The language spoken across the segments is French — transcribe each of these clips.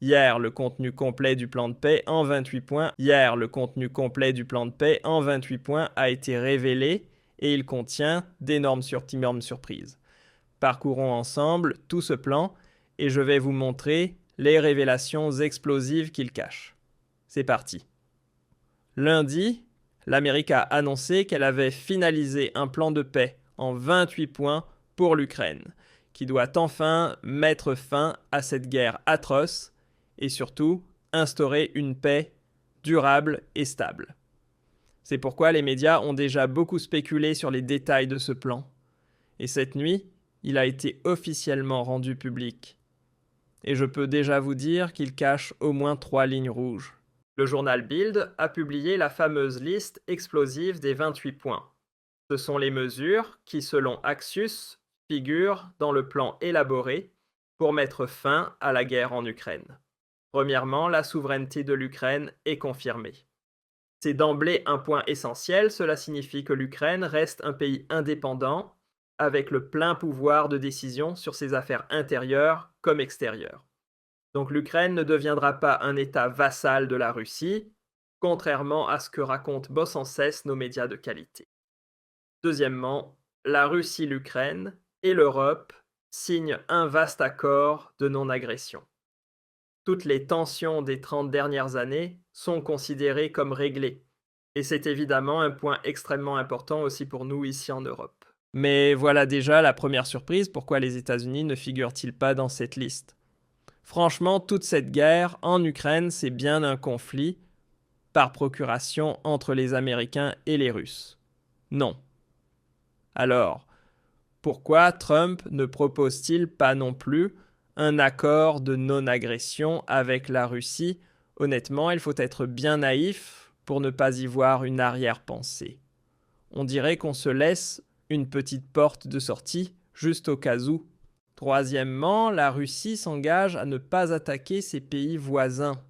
Hier, le contenu complet du plan de paix en 28 points. Hier, le contenu complet du plan de paix en 28 points a été révélé et il contient d'énormes surprises. Parcourons ensemble tout ce plan et je vais vous montrer les révélations explosives qu'il cache. C'est parti. Lundi, l'Amérique a annoncé qu'elle avait finalisé un plan de paix en 28 points pour l'Ukraine, qui doit enfin mettre fin à cette guerre atroce et surtout instaurer une paix durable et stable. C'est pourquoi les médias ont déjà beaucoup spéculé sur les détails de ce plan. Et cette nuit, il a été officiellement rendu public. Et je peux déjà vous dire qu'il cache au moins 3 lignes rouges. Le journal Bild a publié la fameuse liste explosive des 28 points. Ce sont les mesures qui, selon Axios, figurent dans le plan élaboré pour mettre fin à la guerre en Ukraine. Premièrement, la souveraineté de l'Ukraine est confirmée. C'est d'emblée un point essentiel, cela signifie que l'Ukraine reste un pays indépendant avec le plein pouvoir de décision sur ses affaires intérieures comme extérieures. Donc l'Ukraine ne deviendra pas un État vassal de la Russie, contrairement à ce que racontent sans cesse nos médias de qualité. Deuxièmement, la Russie, l'Ukraine et l'Europe signent un vaste accord de non-agression. Toutes les tensions des 30 dernières années sont considérées comme réglées. Et c'est évidemment un point extrêmement important aussi pour nous ici en Europe. Mais voilà déjà la première surprise, pourquoi les États-Unis ne figurent-ils pas dans cette liste? Franchement, toute cette guerre en Ukraine, c'est bien un conflit par procuration entre les Américains et les Russes. Non. Alors, pourquoi Trump ne propose-t-il pas non plus un accord de non-agression avec la Russie? Honnêtement, il faut être bien naïf pour ne pas y voir une arrière-pensée. On dirait qu'on se laisse une petite porte de sortie, juste au cas où. Troisièmement, la Russie s'engage à ne pas attaquer ses pays voisins.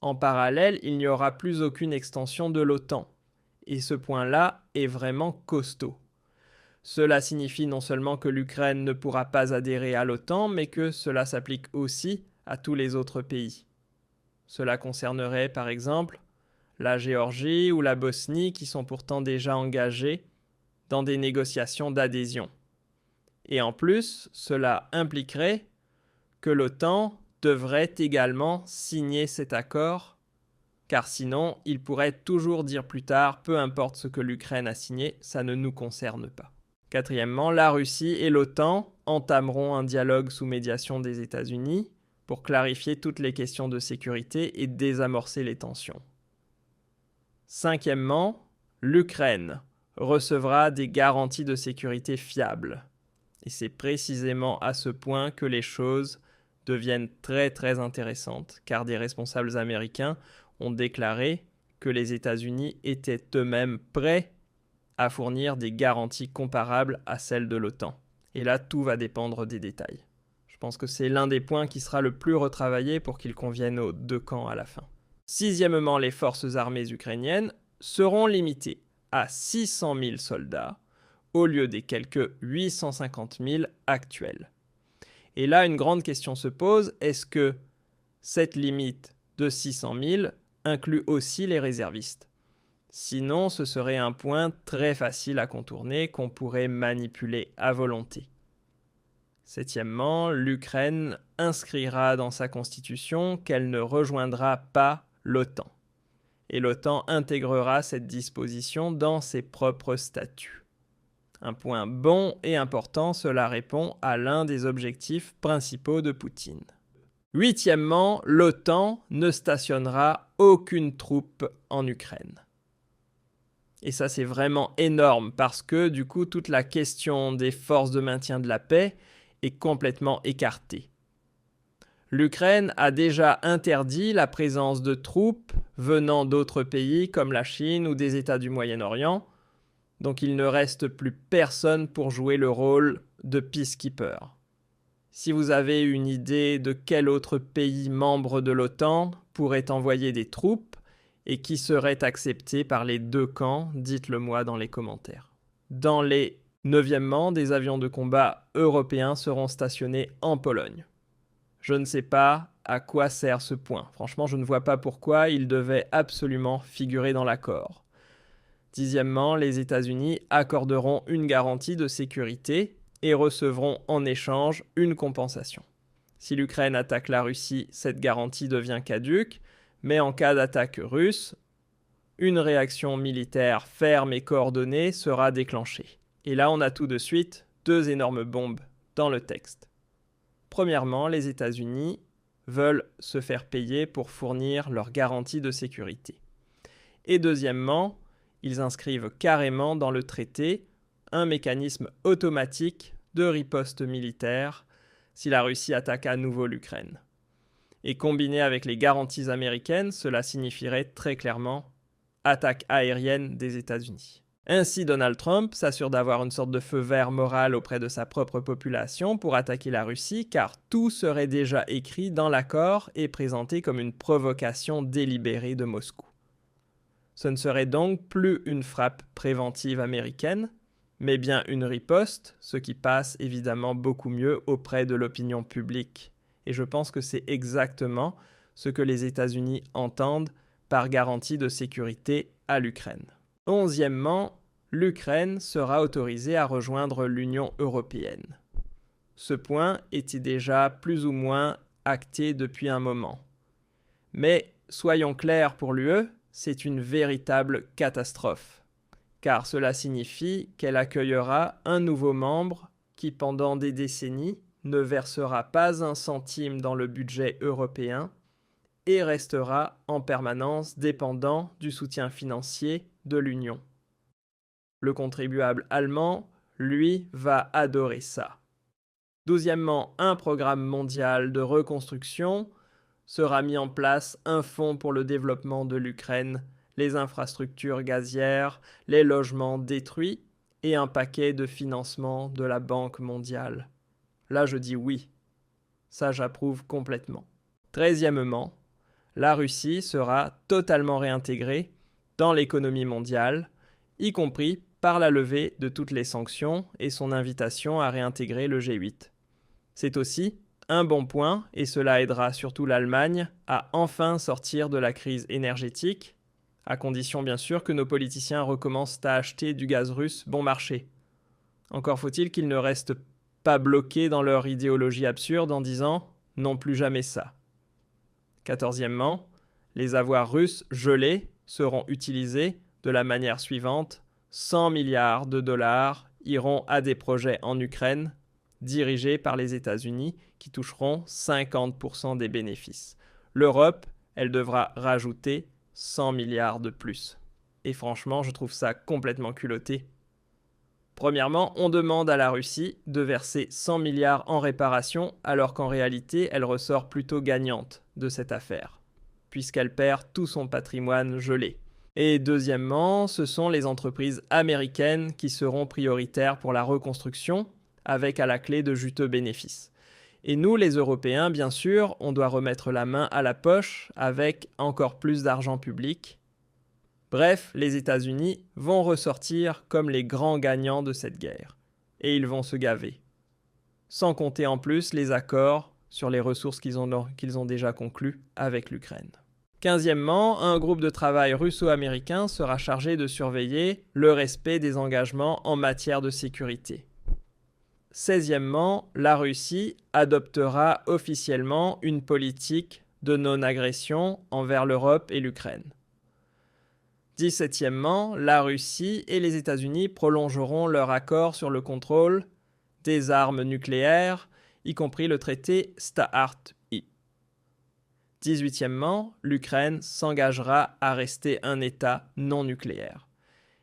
En parallèle, il n'y aura plus aucune extension de l'OTAN. Et ce point-là est vraiment costaud. Cela signifie non seulement que l'Ukraine ne pourra pas adhérer à l'OTAN, mais que cela s'applique aussi à tous les autres pays. Cela concernerait par exemple la Géorgie ou la Bosnie qui sont pourtant déjà engagés dans des négociations d'adhésion. Et en plus, cela impliquerait que l'OTAN devrait également signer cet accord, car sinon, il pourrait toujours dire plus tard, peu importe ce que l'Ukraine a signé, ça ne nous concerne pas. Quatrièmement, la Russie et l'OTAN entameront un dialogue sous médiation des États-Unis pour clarifier toutes les questions de sécurité et désamorcer les tensions. Cinquièmement, l'Ukraine recevra des garanties de sécurité fiables. Et c'est précisément à ce point que les choses deviennent très très intéressantes, car des responsables américains ont déclaré que les États-Unis étaient eux-mêmes prêts à fournir des garanties comparables à celles de l'OTAN. Et là, tout va dépendre des détails. Je pense que c'est l'un des points qui sera le plus retravaillé pour qu'il convienne aux deux camps à la fin. Sixièmement, les forces armées ukrainiennes seront limitées à 600 000 soldats au lieu des quelques 850 000 actuels. Et là, une grande question se pose, est-ce que cette limite de 600 000 inclut aussi les réservistes? Sinon, ce serait un point très facile à contourner qu'on pourrait manipuler à volonté. Septièmement, l'Ukraine inscrira dans sa constitution qu'elle ne rejoindra pas l'OTAN. Et l'OTAN intégrera cette disposition dans ses propres statuts. Un point bon et important, cela répond à l'un des objectifs principaux de Poutine. Huitièmement, l'OTAN ne stationnera aucune troupe en Ukraine. Et ça, c'est vraiment énorme parce que du coup, toute la question des forces de maintien de la paix est complètement écartée. L'Ukraine a déjà interdit la présence de troupes venant d'autres pays comme la Chine ou des États du Moyen-Orient, donc il ne reste plus personne pour jouer le rôle de peacekeeper. Si vous avez une idée de quel autre pays membre de l'OTAN pourrait envoyer des troupes et qui serait accepté par les deux camps, dites-le moi dans les commentaires. Dans les 9e, des avions de combat européens seront stationnés en Pologne. Je ne sais pas à quoi sert ce point. Franchement, je ne vois pas pourquoi il devait absolument figurer dans l'accord. Dixièmement, les États-Unis accorderont une garantie de sécurité et recevront en échange une compensation. Si l'Ukraine attaque la Russie, cette garantie devient caduque, mais en cas d'attaque russe, une réaction militaire ferme et coordonnée sera déclenchée. Et là, on a tout de suite deux énormes bombes dans le texte. Premièrement, les États-Unis veulent se faire payer pour fournir leur garantie de sécurité. Et deuxièmement, ils inscrivent carrément dans le traité un mécanisme automatique de riposte militaire si la Russie attaque à nouveau l'Ukraine. Et combiné avec les garanties américaines, cela signifierait très clairement attaque aérienne des États-Unis. Ainsi, Donald Trump s'assure d'avoir une sorte de feu vert moral auprès de sa propre population pour attaquer la Russie, car tout serait déjà écrit dans l'accord et présenté comme une provocation délibérée de Moscou. Ce ne serait donc plus une frappe préventive américaine, mais bien une riposte, ce qui passe évidemment beaucoup mieux auprès de l'opinion publique. Et je pense que c'est exactement ce que les États-Unis entendent par garantie de sécurité à l'Ukraine. Onzièmement, l'Ukraine sera autorisée à rejoindre l'Union européenne. Ce point était déjà plus ou moins acté depuis un moment. Mais soyons clairs pour l'UE, c'est une véritable catastrophe, car cela signifie qu'elle accueillera un nouveau membre qui, pendant des décennies, ne versera pas un centime dans le budget européen et restera en permanence dépendant du soutien financier de l'Union. Le contribuable allemand, lui, va adorer ça. Douzièmement, un programme mondial de reconstruction sera mis en place, un fonds pour le développement de l'Ukraine, les infrastructures gazières, les logements détruits et un paquet de financement de la Banque mondiale. Là, je dis oui. Ça, j'approuve complètement. Treizièmement, la Russie sera totalement réintégrée dans l'économie mondiale, y compris par la levée de toutes les sanctions et son invitation à réintégrer le G8. C'est aussi un bon point, et cela aidera surtout l'Allemagne à enfin sortir de la crise énergétique, à condition bien sûr que nos politiciens recommencent à acheter du gaz russe bon marché. Encore faut-il qu'ils ne restent pas bloqués dans leur idéologie absurde en disant « non plus jamais ça ». Quatorzièmement, les avoirs russes gelés seront utilisés de la manière suivante. 100 milliards de dollars iront à des projets en Ukraine dirigés par les États-Unis qui toucheront 50% des bénéfices. L'Europe, elle devra rajouter 100 milliards de plus. Et franchement, je trouve ça complètement culotté. Premièrement, on demande à la Russie de verser 100 milliards en réparation alors qu'en réalité, elle ressort plutôt gagnante de cette affaire, puisqu'elle perd tout son patrimoine gelé. Et deuxièmement, ce sont les entreprises américaines qui seront prioritaires pour la reconstruction, avec à la clé de juteux bénéfices. Et nous, les Européens, bien sûr, on doit remettre la main à la poche avec encore plus d'argent public. Bref, les États-Unis vont ressortir comme les grands gagnants de cette guerre. Et ils vont se gaver. Sans compter en plus les accords sur les ressources qu'ils ont déjà conclus avec l'Ukraine. 15e, un groupe de travail russo-américain sera chargé de surveiller le respect des engagements en matière de sécurité. 16e, la Russie adoptera officiellement une politique de non-agression envers l'Europe et l'Ukraine. 17e, la Russie et les États-Unis prolongeront leur accord sur le contrôle des armes nucléaires, y compris le traité START-I. 18e, l'Ukraine s'engagera à rester un État non nucléaire.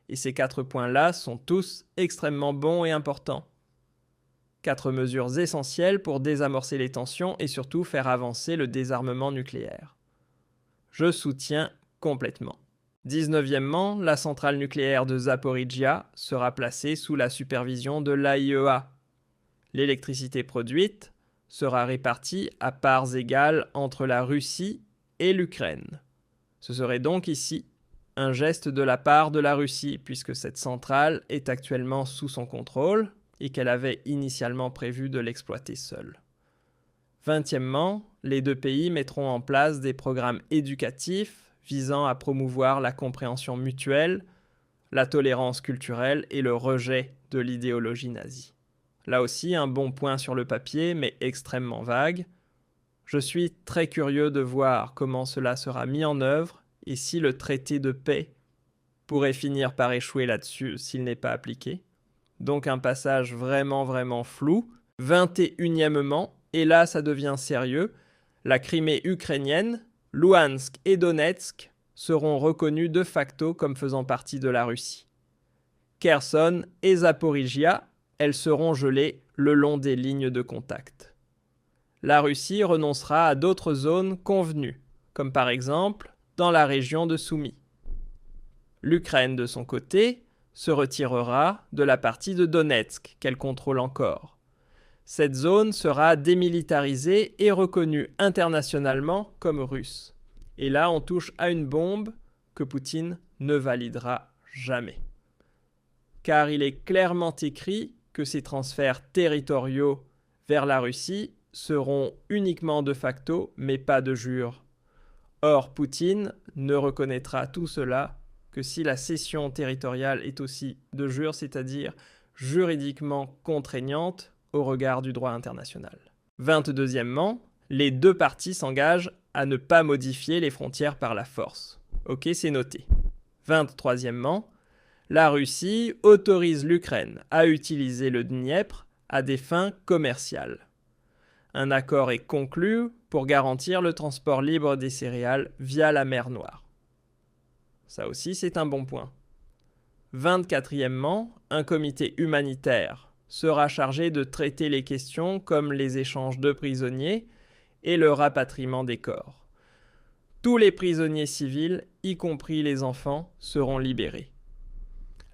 Et ces 4 points-là sont tous extrêmement bons et importants. 4 mesures essentielles pour désamorcer les tensions et surtout faire avancer le désarmement nucléaire. Je soutiens complètement. 19e, la centrale nucléaire de Zaporijia sera placée sous la supervision de l'AIEA. L'électricité produite sera répartie à parts égales entre la Russie et l'Ukraine. Ce serait donc ici un geste de la part de la Russie, puisque cette centrale est actuellement sous son contrôle et qu'elle avait initialement prévu de l'exploiter seule. 20e, les deux pays mettront en place des programmes éducatifs visant à promouvoir la compréhension mutuelle, la tolérance culturelle et le rejet de l'idéologie nazie. Là aussi, un bon point sur le papier, mais extrêmement vague. Je suis très curieux de voir comment cela sera mis en œuvre et si le traité de paix pourrait finir par échouer là-dessus s'il n'est pas appliqué. Donc un passage vraiment flou. 21e, et là ça devient sérieux, la Crimée ukrainienne, Louhansk et Donetsk seront reconnus de facto comme faisant partie de la Russie. Kherson et Zaporijia, elles seront gelées le long des lignes de contact. La Russie renoncera à d'autres zones convenues, comme par exemple dans la région de Soumy. L'Ukraine, de son côté, se retirera de la partie de Donetsk qu'elle contrôle encore. Cette zone sera démilitarisée et reconnue internationalement comme russe. Et là, on touche à une bombe que Poutine ne validera jamais. Car il est clairement écrit que ces transferts territoriaux vers la Russie seront uniquement de facto, mais pas de jure. Or, Poutine ne reconnaîtra tout cela que si la cession territoriale est aussi de jure, c'est-à-dire juridiquement contraignante au regard du droit international. 22e, les deux parties s'engagent à ne pas modifier les frontières par la force. Ok, c'est noté. 23e, la Russie autorise l'Ukraine à utiliser le Dniepr à des fins commerciales. Un accord est conclu pour garantir le transport libre des céréales via la mer Noire. Ça aussi, c'est un bon point. 24e, un comité humanitaire sera chargé de traiter les questions comme les échanges de prisonniers et le rapatriement des corps. Tous les prisonniers civils, y compris les enfants, seront libérés.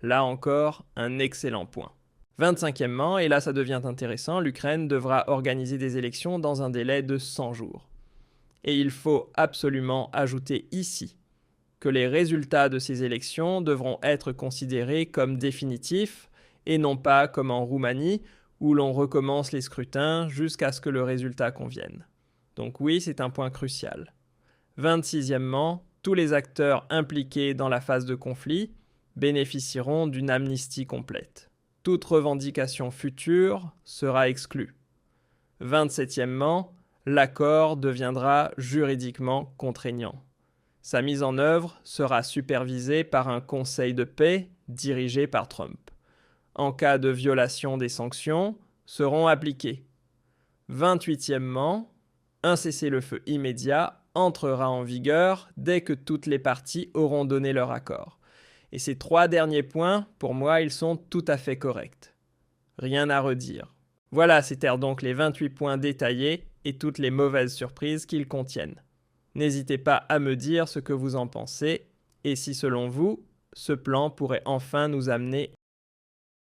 Là encore, un excellent point. 25e, et là ça devient intéressant, l'Ukraine devra organiser des élections dans un délai de 100 jours. Et il faut absolument ajouter ici que les résultats de ces élections devront être considérés comme définitifs et non pas comme en Roumanie où l'on recommence les scrutins jusqu'à ce que le résultat convienne. Donc oui, c'est un point crucial. 26e, tous les acteurs impliqués dans la phase de conflit bénéficieront d'une amnistie complète. Toute revendication future sera exclue. 27e, l'accord deviendra juridiquement contraignant. Sa mise en œuvre sera supervisée par un conseil de paix dirigé par Trump. En cas de violation des sanctions, seront appliquées. 28e, un cessez-le-feu immédiat entrera en vigueur dès que toutes les parties auront donné leur accord. Et ces 3 derniers points, pour moi, ils sont tout à fait corrects. Rien à redire. Voilà, c'étaient donc les 28 points détaillés et toutes les mauvaises surprises qu'ils contiennent. N'hésitez pas à me dire ce que vous en pensez et si selon vous, ce plan pourrait enfin nous amener